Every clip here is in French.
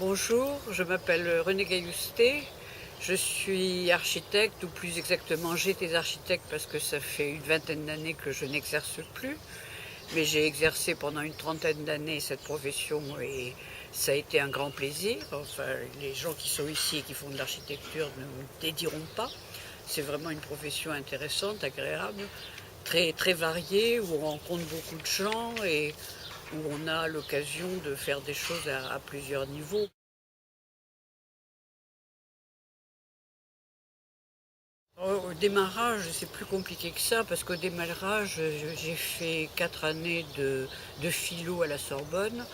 Bonjour, je m'appelle Renée Gaillousté, je suis architecte, ou plus exactement j'étais architecte parce que ça fait une vingtaine d'années que je n'exerce plus, mais j'ai exercé pendant une trentaine d'années cette profession et ça a été un grand plaisir. Enfin, les gens qui sont ici et qui font de l'architecture ne me dédiront pas. C'est vraiment une profession intéressante, agréable, très, très variée, où on rencontre beaucoup de gens et où on a l'occasion de faire des choses à plusieurs niveaux. Au démarrage, c'est plus compliqué que ça parce qu'au démarrage, j'ai fait 4 années de philo à la Sorbonne,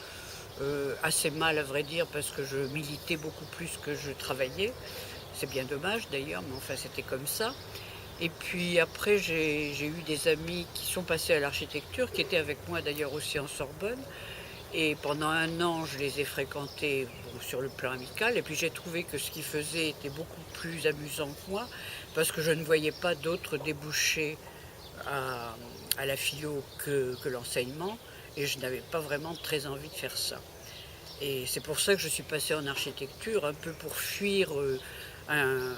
assez mal à vrai dire parce que je militais beaucoup plus que je travaillais. C'est bien dommage d'ailleurs, mais enfin c'était comme ça. Et puis après, j'ai eu des amis qui sont passés à l'architecture, qui étaient avec moi d'ailleurs aussi en Sorbonne. Et pendant un an, je les ai fréquentés bon, sur le plan amical. Et puis j'ai trouvé que ce qu'ils faisaient était beaucoup plus amusant que moi, parce que je ne voyais pas d'autres débouchés à, à la philo que l'enseignement. Et je n'avais pas vraiment très envie de faire ça. Et c'est pour ça que je suis passée en architecture, un peu pour fuir un,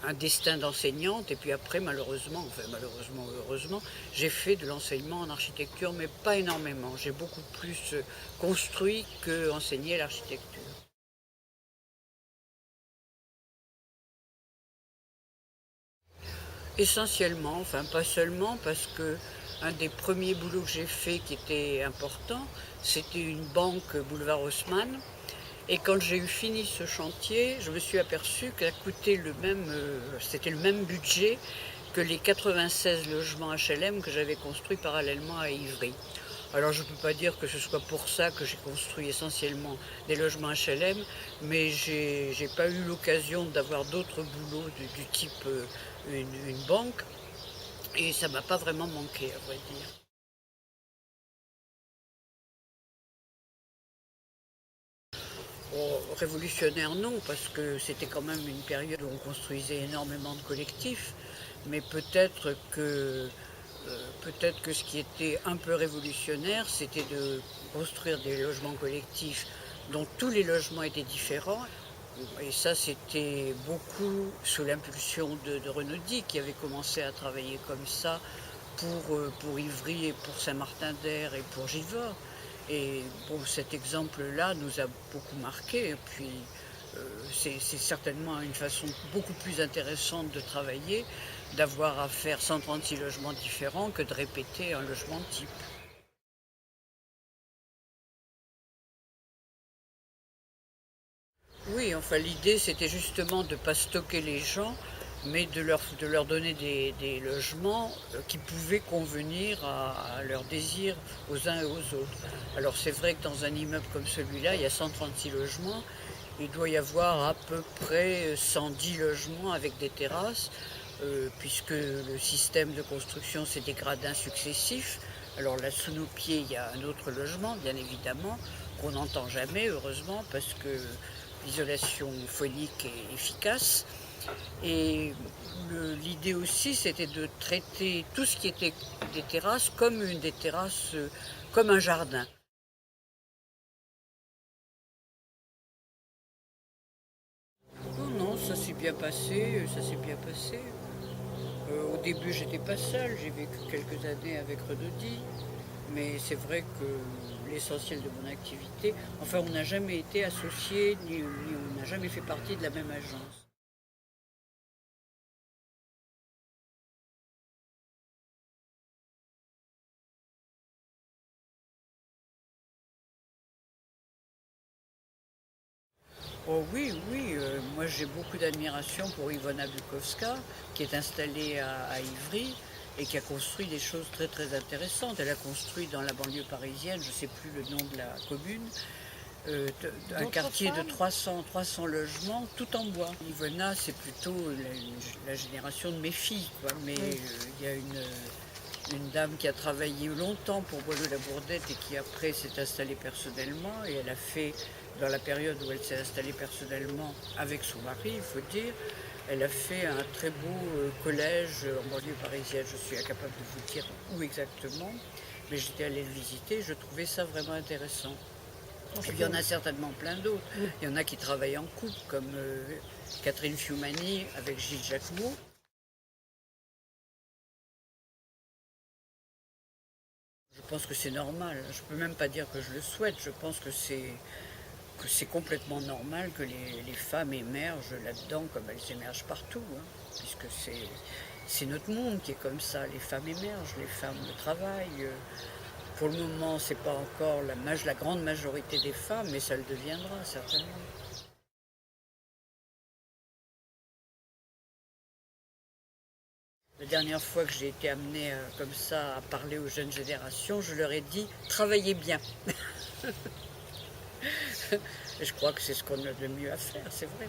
un destin d'enseignante. Et puis après, malheureusement, enfin malheureusement, heureusement, j'ai fait de l'enseignement en architecture, mais pas énormément. J'ai beaucoup plus construit que enseigné l'architecture. Essentiellement, enfin pas seulement, parce que un des premiers boulots que j'ai fait qui était important, c'était une banque boulevard Haussmann. Et quand j'ai eu fini ce chantier, je me suis aperçue que coûté c'était le même budget que les 96 logements HLM que j'avais construits parallèlement à Ivry. Alors je ne peux pas dire que ce soit pour ça que j'ai construit essentiellement des logements HLM, mais j'ai pas eu l'occasion d'avoir d'autres boulots du type une banque, et ça m'a pas vraiment manqué à vrai dire. Oh, révolutionnaire non, parce que c'était quand même une période où on construisait énormément de collectifs, mais peut-être que ce qui était un peu révolutionnaire, c'était de construire des logements collectifs dont tous les logements étaient différents. Et ça, c'était beaucoup sous l'impulsion de Renaudie, qui avait commencé à travailler comme ça pour Ivry et pour Saint-Martin-d'Air et pour Givors. Et bon, cet exemple-là nous a beaucoup marqué. Et puis, c'est certainement une façon beaucoup plus intéressante de travailler, d'avoir à faire 136 logements différents que de répéter un logement type. Oui, enfin l'idée c'était justement de ne pas stocker les gens, mais de leur donner des logements qui pouvaient convenir à leurs désirs aux uns et aux autres. Alors c'est vrai que dans un immeuble comme celui-là, il y a 136 logements, il doit y avoir à peu près 110 logements avec des terrasses, puisque le système de construction c'est des gradins successifs. Alors là, sous nos pieds, il y a un autre logement, bien évidemment, qu'on n'entend jamais, heureusement, parce que l'isolation phonique est efficace. Et l'idée aussi, c'était de traiter tout ce qui était des terrasses comme des terrasses, comme un jardin. Non, non, ça s'est bien passé, ça s'est bien passé. Au début, j'étais pas seule, j'ai vécu quelques années avec Renaudie, mais c'est vrai que l'essentiel de mon activité, enfin, on n'a jamais été associés, ni on n'a jamais fait partie de la même agence. Oh oui, oui, moi j'ai beaucoup d'admiration pour Ivona Bukowska, qui est installée à Ivry et qui a construit des choses très très intéressantes. Elle a construit dans la banlieue parisienne, je ne sais plus le nom de la commune, un quartier de 300 logements, tout en bois. Ivona, c'est plutôt la génération de mes filles, quoi. Mais il y a une dame qui a travaillé longtemps pour Boileau-la-Bourdette et qui après s'est installée personnellement. Et elle a fait, dans la période où elle s'est installée personnellement avec son mari, il faut dire, elle a fait un très beau collège en banlieue parisienne. Je suis incapable de vous dire où exactement, mais j'étais allée le visiter, je trouvais ça vraiment intéressant. Il y en a certainement plein d'autres. Il y en a qui travaillent en couple, comme Catherine Fiumani avec Gilles Jacquemot. Je pense que c'est normal. Je ne peux même pas dire que je le souhaite. Je pense que c'est complètement normal que les femmes émergent là-dedans comme elles émergent partout, hein, puisque c'est notre monde qui est comme ça. Les femmes émergent, les femmes travaillent. Pour le moment, c'est pas encore la grande majorité des femmes, mais ça le deviendra certainement. La dernière fois que j'ai été amenée comme ça à parler aux jeunes générations, je leur ai dit « travaillez bien ». Et je crois que c'est ce qu'on a de mieux à faire, c'est vrai.